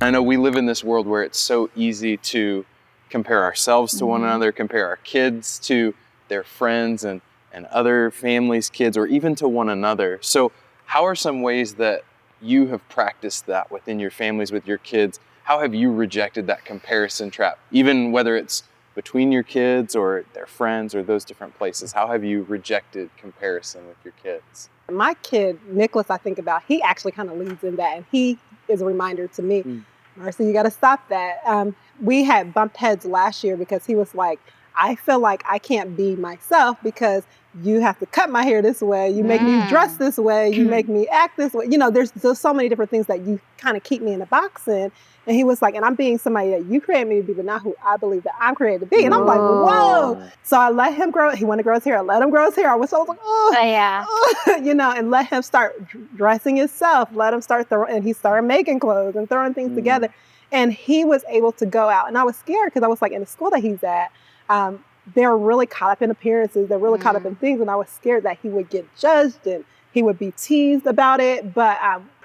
I know we live in this world where it's so easy to compare ourselves to one another, compare our kids to their friends and other families' kids, or even to one another. So how are some ways that you have practiced that within your families, with your kids? How have you rejected that comparison trap, even whether it's between your kids or their friends or those different places? How have you rejected comparison with your kids? My kid, Nicholas, I think about, he actually kind of leads in that, and he is a reminder to me, Marcy, you got to stop that. We had bumped heads last year because he was like, I feel like I can't be myself because you have to cut my hair this way, you make me dress this way, you make me act this way. You know, there's so many different things that you kind of keep me in a box in. And he was like, and I'm being somebody that you created me to be, but not who I believe that I'm created to be. And I'm like, whoa. So I let him grow. He wanted to grow his hair. I let him grow his hair. I was like, you know, and let him start dressing himself. Let him start throwing, and he started making clothes and throwing things together. And he was able to go out. And I was scared because I was like, in the school that he's at, they're really caught up in appearances. They're really caught up in things. And I was scared that he would get judged and he would be teased about it. But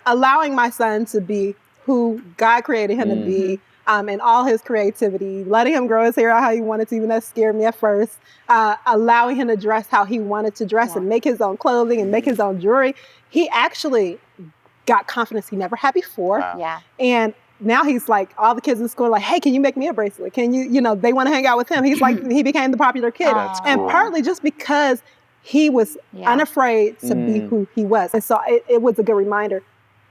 allowing my son to be who God created him to be, and all his creativity, letting him grow his hair out how he wanted to, even that scared me at first, allowing him to dress how he wanted to dress and make his own clothing and make his own jewelry. He actually got confidence he never had before. And now he's like, all the kids in school are like, hey, can you make me a bracelet? Can you, you know, they want to hang out with him. He's like, he became the popular kid. And partly just because he was unafraid to be who he was. And so it was a good reminder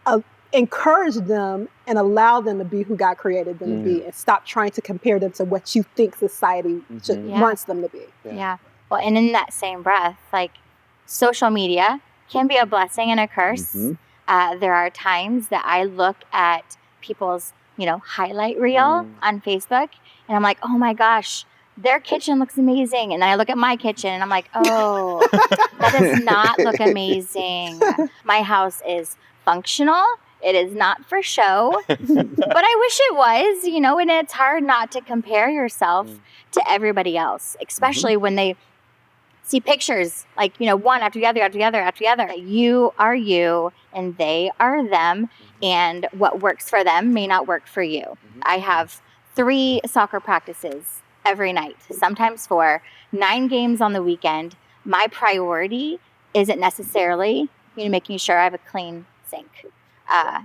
of encourage them and allow them to be who God created them to be, and stop trying to compare them to what you think society wants them to be. Well, and in that same breath, like, social media can be a blessing and a curse. There are times that I look at people's, you know, highlight reel on Facebook, and I'm like, oh my gosh, their kitchen looks amazing. And then I look at my kitchen and I'm like, oh, that does not look amazing. My house is functional. It is not for show, but I wish it was, you know, and it's hard not to compare yourself to everybody else, especially when they see pictures, like, you know, one after the other, after the other, after the other. You are you and they are them, and what works for them may not work for you. I have 3 soccer practices every night, sometimes 4, 9 games on the weekend. My priority isn't necessarily, you know, making sure I have a clean sink.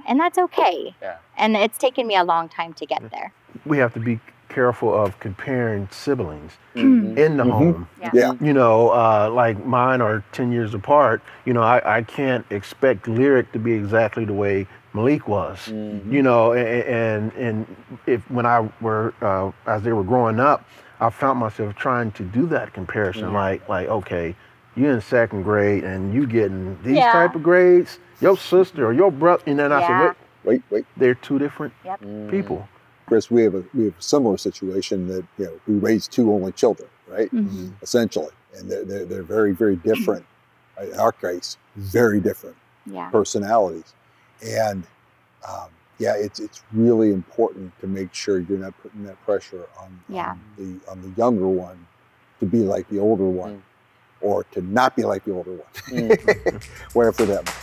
And that's okay. And it's taken me a long time to get there. We have to be careful of comparing siblings in the home. You know, like mine are 10 years apart. You know, I can't expect Lyric to be exactly the way Malik was. You know, and if when I were as they were growing up, I found myself trying to do that comparison. Like okay, you in 2nd grade and you getting these type of grades. Your sister or your brother, and then I said, wait, they're 2 different people. Chris, we have a similar situation that, you know, we raised 2 only children, right? Essentially, and they're very, very different. In our case, very different personalities, and it's really important to make sure you're not putting that pressure on the younger one to be like the older one, or to not be like the older one, whatever that.